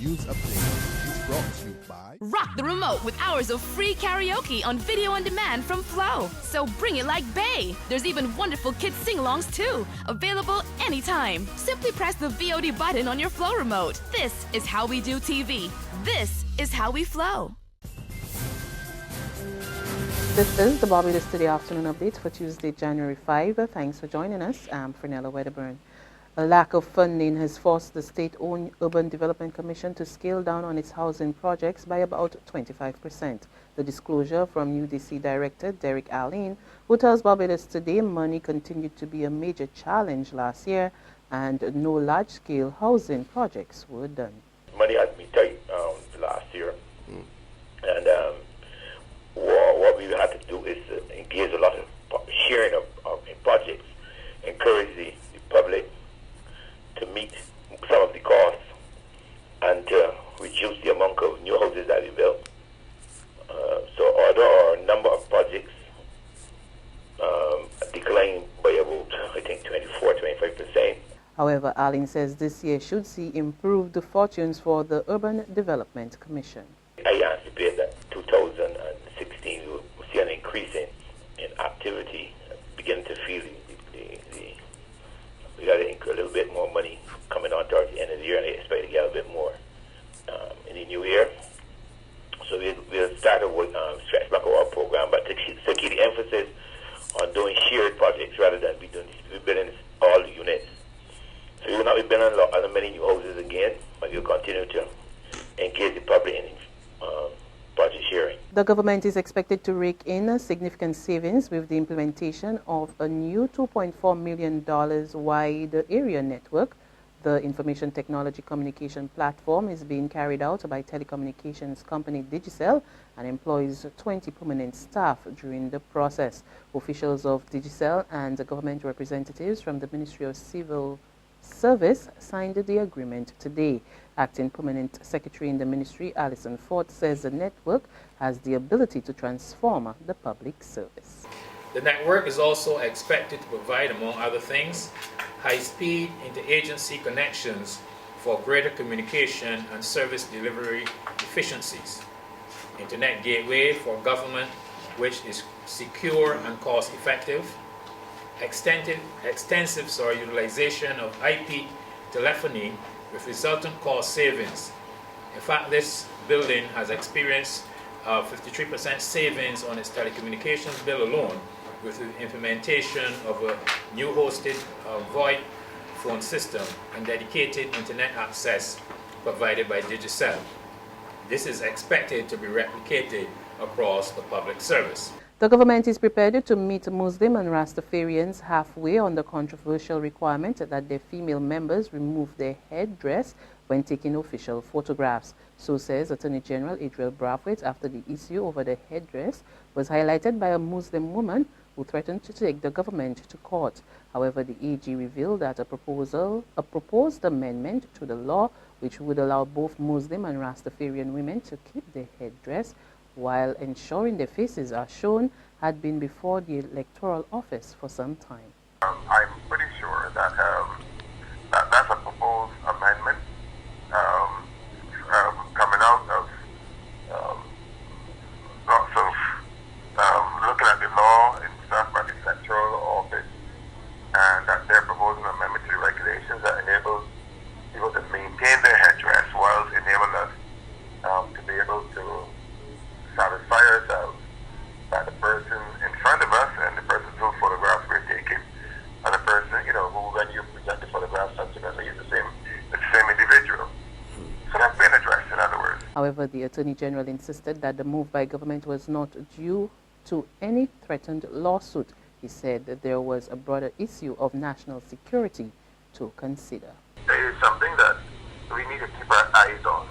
News Update is brought to you by Rock the remote with hours of free karaoke on video on demand from Flow. So bring it like Bay. There's even wonderful kids sing-alongs too. Available anytime. Simply press the VOD button on your Flow remote. This is how we do TV. This is how we flow. This is the Barbados Today Afternoon Update for Tuesday, January 5. Thanks for joining us. I'm Fernella Wedderburn. A lack of funding has forced the state-owned Urban Development Commission to scale down on its housing projects by about 25%. The disclosure from UDC Director Derek Allen, who tells Barbados Today money continued to be a major challenge last year and no large-scale housing projects were done. Money had been tight last year, and what we had to do is engage a lot of sharing of projects, encourage the public to meet some of the costs and to reduce the amount of new houses that we built. So although our number of projects declined by about, I think, 24-25%. However, Allen says this year should see improved fortunes for the Urban Development Commission. I anticipate that 2016 will see an increase in activity, begin to feel we got a little bit more money coming on towards the end of the year, and I expect to get a bit more in the new year. So we'll start with stretch back our program, but to keep the emphasis on doing shared projects rather than be building all the units. So we will not be building many new houses again, but we'll continue to engage the public in project sharing. The government is expected to rake in significant savings with the implementation of a new $2.4 million wide area network. The information technology communication platform is being carried out by telecommunications company Digicel and employs 20 permanent staff during the process. Officials of Digicel and government representatives from the Ministry of Civil Service signed the agreement today. Acting Permanent Secretary in the Ministry, Alison Ford, says the network has the ability to transform the public service. The network is also expected to provide, among other things, high-speed interagency connections for greater communication and service delivery efficiencies, Internet gateway for government, which is secure and cost-effective, extensive utilization of IP telephony with resultant cost savings. In fact, this building has experienced 53% savings on its telecommunications bill alone with the implementation of a new hosted VoIP phone system and dedicated internet access provided by Digicel. This is expected to be replicated across the public service. The government is prepared to meet Muslim and Rastafarians halfway on the controversial requirement that their female members remove their headdress when taking official photographs. So says Attorney General Adriel Brathwaite after the issue over the headdress was highlighted by a Muslim woman who threatened to take the government to court. However, the AG revealed that a proposed amendment to the law which would allow both Muslim and Rastafarian women to keep their headdress while ensuring their faces are shown had been before the electoral office for some time. I'm pretty sure that that's a proposed amendment coming out of lots of looking at the law and stuff by the electoral office, and that they're proposing an amendment to the regulations that enables people to maintain their headdress while enabling us to be able to satisfy ourselves by the person in front of us and the person whose photographs we're taking, and the person, who when you present the photograph subsequently is the same individual. So that's been addressed, in other words. However, the Attorney General insisted that the move by government was not due to any threatened lawsuit. He said that there was a broader issue of national security to consider. It is something that we need to keep our eyes on.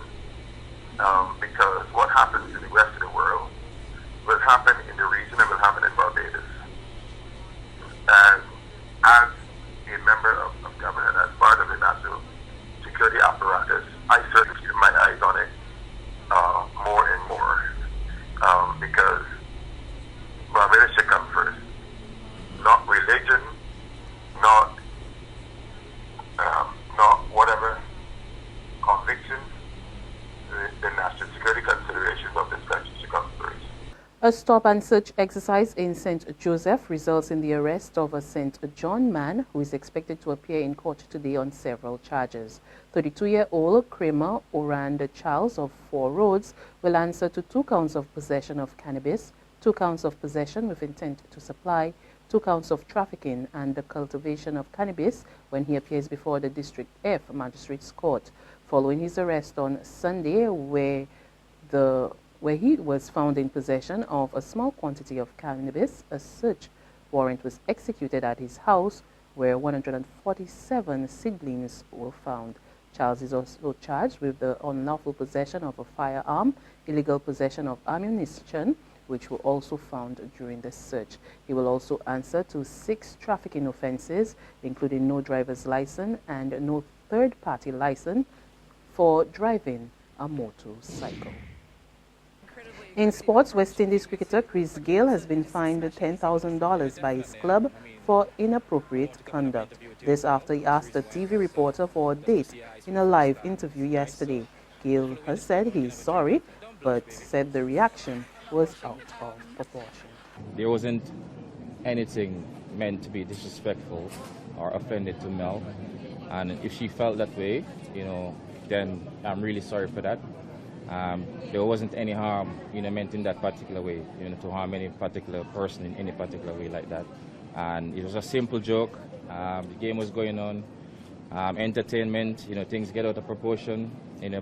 Because what happens in the rest of the world will happen in the region and will happen in Barbados. And as a member of government, as part of the national security apparatus, I certainly keep my eyes on it more and more because Barbados should come first. Not religion, not whatever convictions, A stop-and-search exercise in St. Joseph results in the arrest of a St. John man who is expected to appear in court today on several charges. 32-year-old Kramer Orand Charles of Four Roads will answer to 2 counts of possession of cannabis, 2 counts of possession with intent to supply, 2 counts of trafficking and the cultivation of cannabis when he appears before the District F Magistrates Court. Following his arrest on Sunday, where he was found in possession of a small quantity of cannabis, a search warrant was executed at his house where 147 seedlings were found. Charles is also charged with the unlawful possession of a firearm, illegal possession of ammunition, which were also found during the search. He will also answer to 6 trafficking offenses, including no driver's license and no third-party license for driving a motorcycle. In sports, West Indies cricketer Chris Gayle has been fined $10,000 by his club for inappropriate conduct. This after he asked a TV reporter for a date in a live interview yesterday. Gayle has said he is sorry, but said the reaction was out of proportion. There wasn't anything meant to be disrespectful or offended to Mel, and if she felt that way, then I'm really sorry for that. There wasn't any harm, meant in that particular way, to harm any particular person in any particular way like that. And it was a simple joke. The game was going on, entertainment. Things get out of proportion,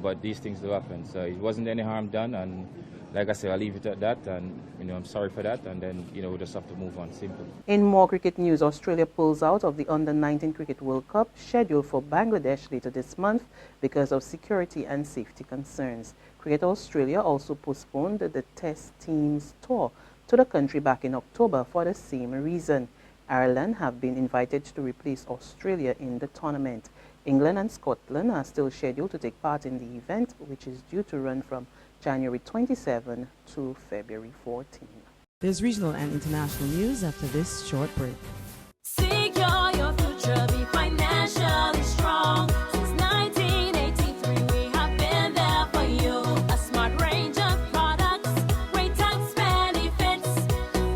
but these things do happen. So it wasn't any harm done, and like I said, I'll leave it at that, and I'm sorry for that, and then we'll just have to move on. Simple. In more cricket news, Australia pulls out of the Under-19 Cricket World Cup scheduled for Bangladesh later this month because of security and safety concerns. Cricket Australia also postponed the Test team's tour to the country back in October for the same reason. Ireland have been invited to replace Australia in the tournament. England and Scotland are still scheduled to take part in the event, which is due to run from January 27 to February 14. There's regional and international news after this short break. Secure your future, be financially strong. Since 1983, we have been there for you. A smart range of products, great tax benefits.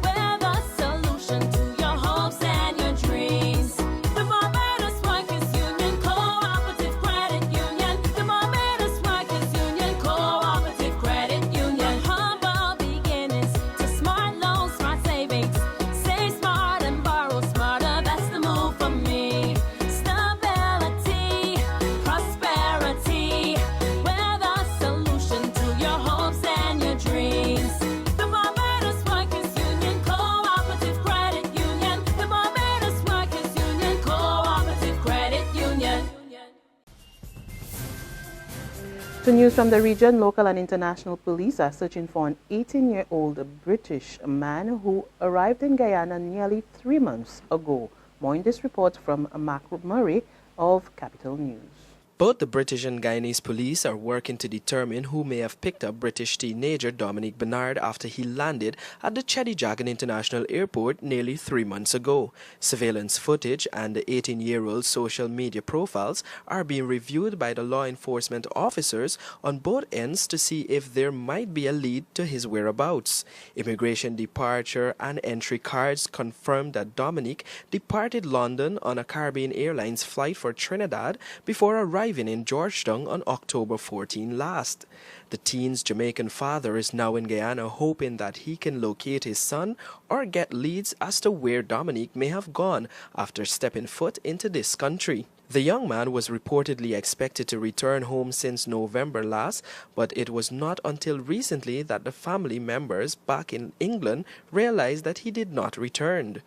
We're the solution to your hopes and your dreams. The Barbados Workers Union Cooperative Credit Union. The Barbados Workers Union Cooperative Credit Union. Humble beginnings to smart loans, smart savings. Save smart and borrow smarter. That's the move for me. Stability, prosperity. We're the solution to your hopes and your dreams. The Barbados Workers Union Cooperative Credit Union. The Barbados Workers Union Cooperative Credit Union. To news from the region, local and international police are searching for an 18-year-old British man who arrived in Guyana nearly 3 months ago. More in this report from Mark Murray of Capital News. Both the British and Guyanese police are working to determine who may have picked up British teenager Dominic Bernard after he landed at the Chedijagan International Airport nearly 3 months ago. Surveillance footage and the 18-year-old's social media profiles are being reviewed by the law enforcement officers on both ends to see if there might be a lead to his whereabouts. Immigration departure and entry cards confirmed that Dominic departed London on a Caribbean Airlines flight for Trinidad before arriving in Georgetown on October 14 last. The teen's Jamaican father is now in Guyana hoping that he can locate his son or get leads as to where Dominic may have gone after stepping foot into this country. The young man was reportedly expected to return home since November last, but it was not until recently that the family members back in England realized that he did not return.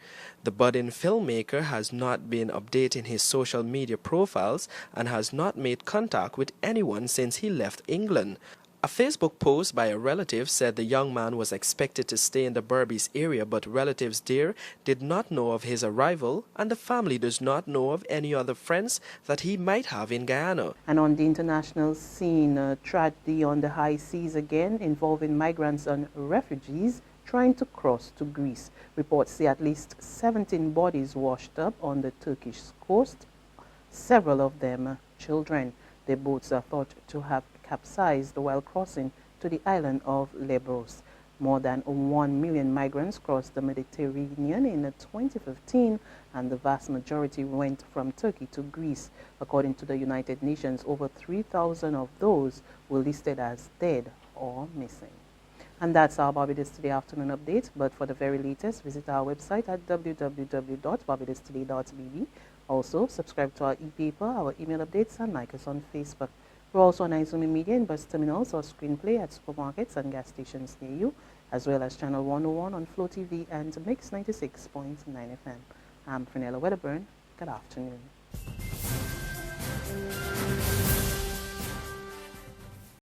The budding filmmaker has not been updating his social media profiles and has not made contact with anyone since he left England. A Facebook post by a relative said the young man was expected to stay in the Berbice area, but relatives there did not know of his arrival, and the family does not know of any other friends that he might have in Guyana. And on the international scene, tragedy on the high seas again involving migrants and refugees trying to cross to Greece. Reports say at least 17 bodies washed up on the Turkish coast, several of them children. The boats are thought to have capsized while crossing to the island of Lesbos. More than 1 million migrants crossed the Mediterranean in 2015, and the vast majority went from Turkey to Greece. According to the United Nations, over 3,000 of those were listed as dead or missing. And that's our Barbados Today afternoon update. But for the very latest, visit our website at www.barbadostoday.bb. Also, subscribe to our e-paper, our email updates, and like us on Facebook. We're also on Izumi Media in bus terminals or screenplay at supermarkets and gas stations near you, as well as Channel 101 on Flow TV and Mix 96.9 FM. I'm Frenella Wedderburn. Good afternoon.